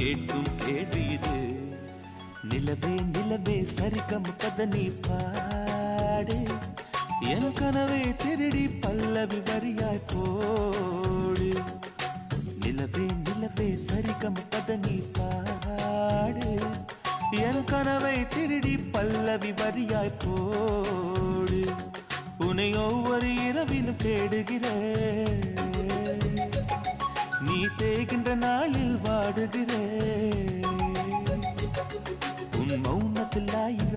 கேட்கும் கேள்வி இது. நிலவே நிலவே சரிகம் கதனி பாடு, என் கனவை திருடி பல்லவி வரியாய் போடு. நிலவே நிலவே சரிகம் கதனி பாடு, என் கனவை திருடி பல்லவி வரியாய் போடு. உன்னை ஒவ்வொரு இரவிலும் தேடுகிறேன், நீ தேகின்ற நாளில் வாடுகிறேன். உன் மௌனத்தில் ஆயிரம்